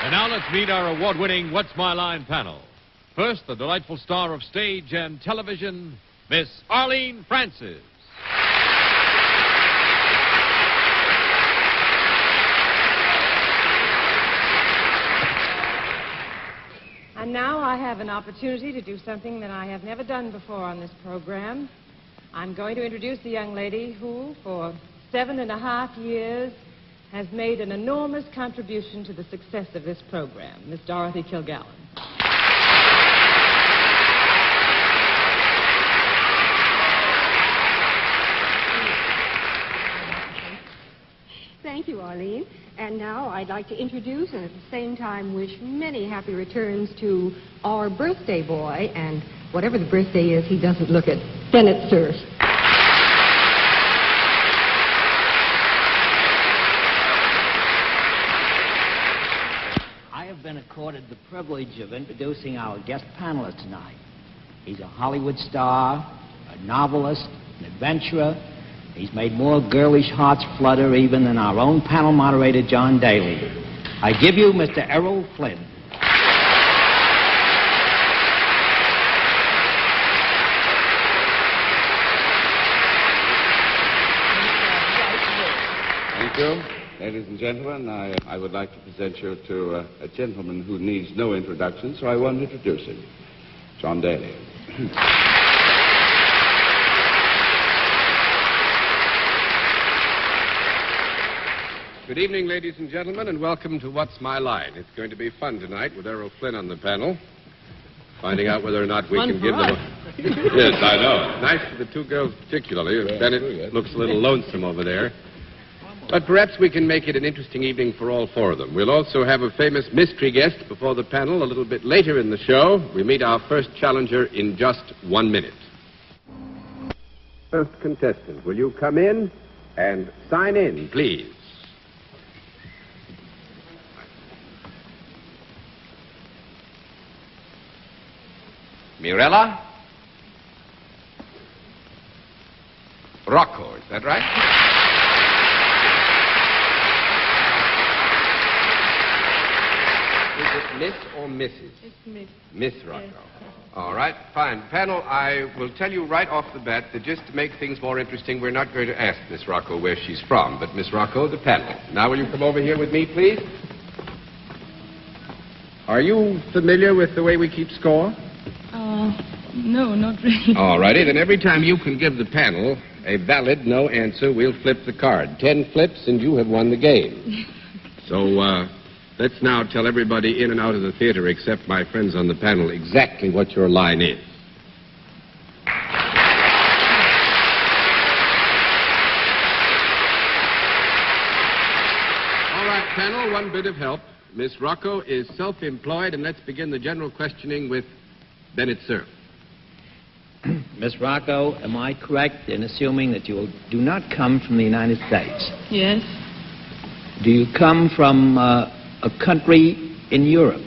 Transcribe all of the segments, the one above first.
And now let's meet our award-winning What's My Line panel. First, the delightful star of stage and television, Miss Arlene Francis. And now I have an opportunity to do something that I have never done before on this program. I'm going to introduce a young lady who, for 7.5 years, has made an enormous contribution to the success of this program, Miss Dorothy Kilgallen. Thank you, Arlene. And now I'd like to introduce and at the same time wish many happy returns to our birthday boy. And whatever the birthday is, he doesn't look it. Bennett Cerf. I have been accorded the privilege of introducing our guest panelist tonight. He's a Hollywood star, a novelist, an adventurer. He's made more girlish hearts flutter even than our own panel moderator, John Daly. I give you Mr. Errol Flynn. Thank you. Ladies and gentlemen, I would like to present you to a gentleman who needs no introduction, so I won't introduce him. John Daly. Good evening, ladies and gentlemen, and welcome to What's My Line. It's going to be fun tonight with Errol Flynn on the panel, finding out whether or not we can give them Yes, I know. Nice for the two girls particularly. Yeah, Bennett looks a little lonesome over there. But perhaps we can make it an interesting evening for all four of them. We'll also have a famous mystery guest before the panel a little bit later in the show. We meet our first challenger in just 1 minute. First contestant, will you come in and sign in, please? Mirella? Rocco, is that right? Is it Miss or Mrs.? It's Miss. Miss Rocco. Yes. All right, fine. Panel, I will tell you right off the bat that just to make things more interesting, we're not going to ask Miss Rocco where she's from, but Miss Rocco, the panel. Now, will you come over here with me, please? Are you familiar with the way we keep score? No, not really. All righty, then every time you can give the panel a valid no answer, we'll flip the card. 10 flips, and you have won the game. So, let's now tell everybody in and out of the theater, except my friends on the panel, exactly what your line is. All right, panel, one bit of help. Miss Rocco is self-employed, and let's begin the general questioning with Bennett Cerf. Miss Rocco, am I correct in assuming that you do not come from the United States? Yes. Do you come from a country in Europe?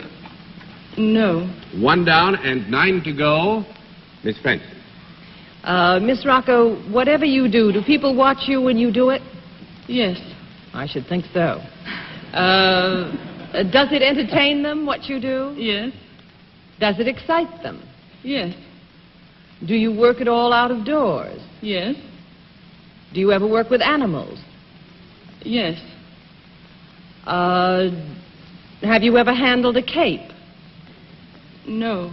No. 1 down and 9 to go. Miss Francis. Miss Rocco, whatever you do people watch you when you do it? Yes. I should think so. Does it entertain them, what you do? Yes. Does it excite them? Yes. Do you work at all out of doors? Yes. Do you ever work with animals? Yes. Have you ever handled a cape? No.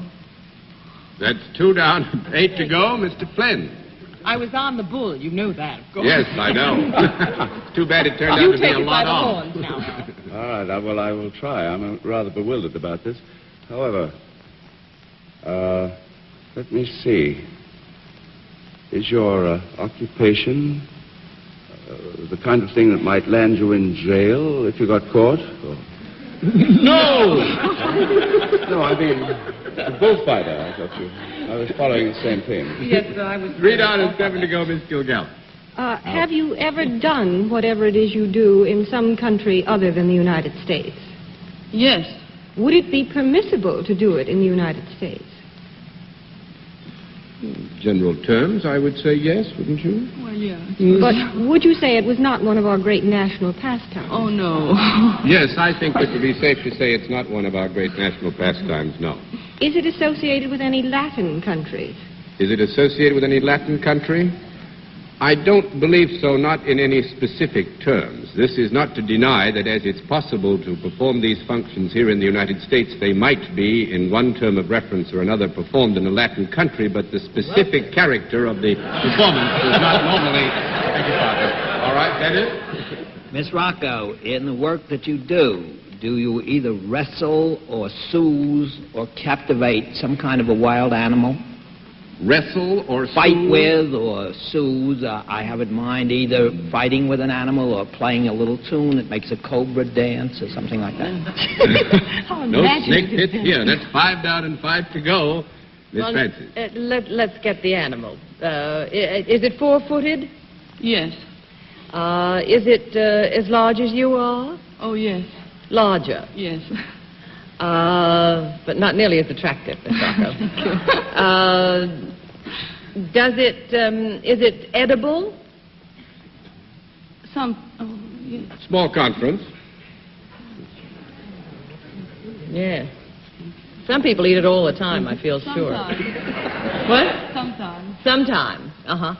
That's 2 down, 8 to go. Mr. Flynn. I was on the bull. You know that, of course. Yes, I know. Too bad it turned out to be a lot off. You take it by the horns now. All right, well, I will try. I'm rather bewildered about this. However, let me see. Is your occupation the kind of thing that might land you in jail if you got caught? Or... No! No, I mean, a bullfighter. I was following the same thing. Yes, sir, I was... 3 down and 7 to go, Miss Kilgallen. Have you ever done whatever it is you do in some country other than the United States? Yes. Would it be permissible to do it in the United States? general terms, I would say yes, wouldn't you? Well, yeah. But would you say it was not one of our great national pastimes? Oh, no. Yes, I think it would be safe to say it's not one of our great national pastimes, no. Is it associated with any Latin countries? Is it associated with any Latin country? I don't believe so, not in any specific terms. This is not to deny that as it's possible to perform these functions here in the United States, they might be, in one term of reference or another, performed in a Latin country, but the specific character of the performance is not normally... Thank you, Father. All right, that is? Miss Rocco, in the work that you do you either wrestle or soothe or captivate some kind of a wild animal? Wrestle or fight soothe? with or soothe. I have in mind either fighting with an animal or playing a little tune that makes a cobra dance or something like that. No snake pit here. That's 5 down and 5 to go. Miss Francis. Let's get the animal. Is it 4-footed? Yes. Is it as large as you are? Oh, yes. Larger? Yes. But not nearly as attractive, Miss Rocco. Is it edible? Oh, yes. Small conference. Yes. Some people eat it all the time, I feel sure. Sometimes. What? Sometimes. Sometimes. Uh-huh.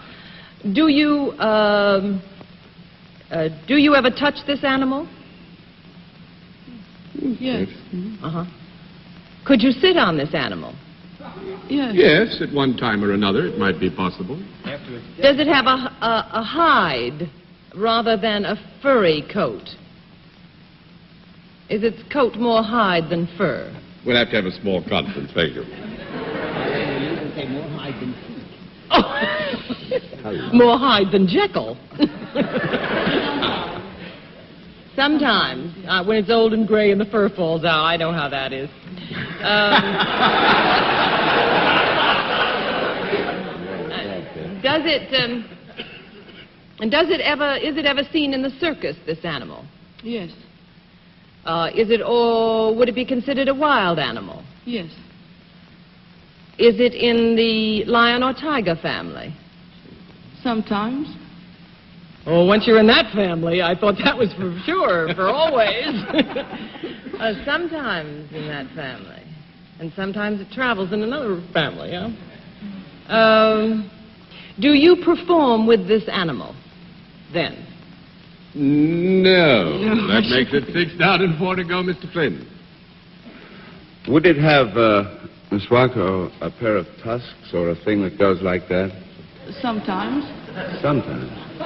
Do you ever touch this animal? Yes. Uh-huh. Could you sit on this animal? Yes. Yes, at one time or another, it might be possible. Does it have a hide rather than a furry coat? Is its coat more hide than fur? We'll have to have a small conference, thank you. More hide than feet. More hide than Jekyll. Sometimes, when it's old and gray and the fur falls out, I know how that is. Is it ever seen in the circus, this animal? Yes. Would it be considered a wild animal? Yes. Is it in the lion or tiger family? Sometimes. Oh, once you're in that family, I thought that was for sure, for always. Sometimes in that family. And sometimes it travels in another family, huh? Do you perform with this animal, then? No. That makes it 6 down and 4 to go, Mr. Flynn. Would it have, Miss Rocco, a pair of tusks or a thing that goes like that? Sometimes. Sometimes. A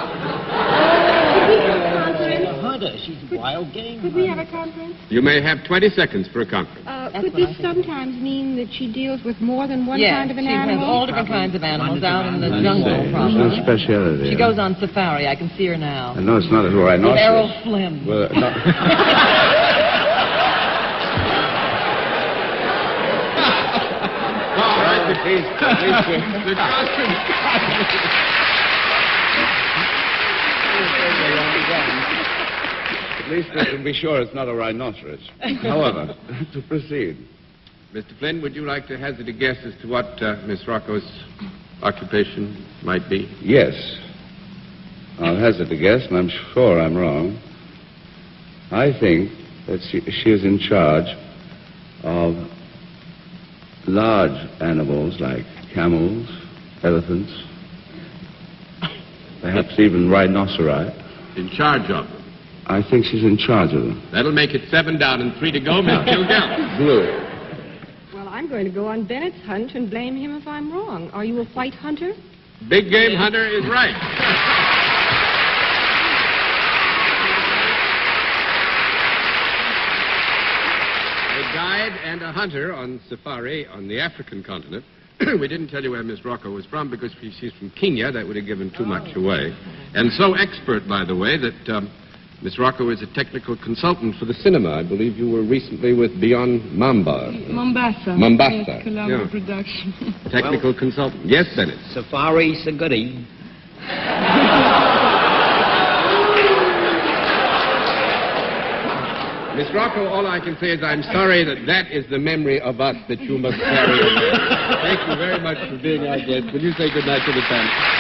hunter. She's a wild game Could we have a conference? You may have 20 seconds for a conference. Could this sometimes mean that she deals with more than one kind of an she animal? has all different kinds of animals out in the jungle, There's probably. no speciality. She goes on safari. I can see her now. I know it's not a rhinoceros. With Errol Flynn. Well, no. All right, the At least we can be sure it's not a rhinoceros. However, to proceed. Mr. Flynn, would you like to hazard a guess as to what Miss Rocco's occupation might be? Yes. I'll hazard a guess, and I'm sure I'm wrong. I think that she is in charge of large animals like camels, elephants, perhaps even rhinoceri. In charge of them. I think she's in charge of them. That'll make it 7 down and 3 to go, Miss Kilgallen. Blue. Well, I'm going to go on Bennett's hunch and blame him if I'm wrong. Are you a white hunter? Big game hunter is right. A guide and a hunter on safari on the African continent. We didn't tell you where Miss Rocco was from because she's from Kenya. That would have given too much away. And so expert, by the way, that Miss Rocco is a technical consultant for the cinema. I believe you were recently with Beyond Mombasa. Mombasa. Yes, Colombo Yeah. production. Technical consultant. Yes, Bennett. Safari's a goodie. Miss Rocco, all I can say is I'm sorry that is the memory of us that you must carry away. Thank you very much for being our guest. Will you say good night to the panel?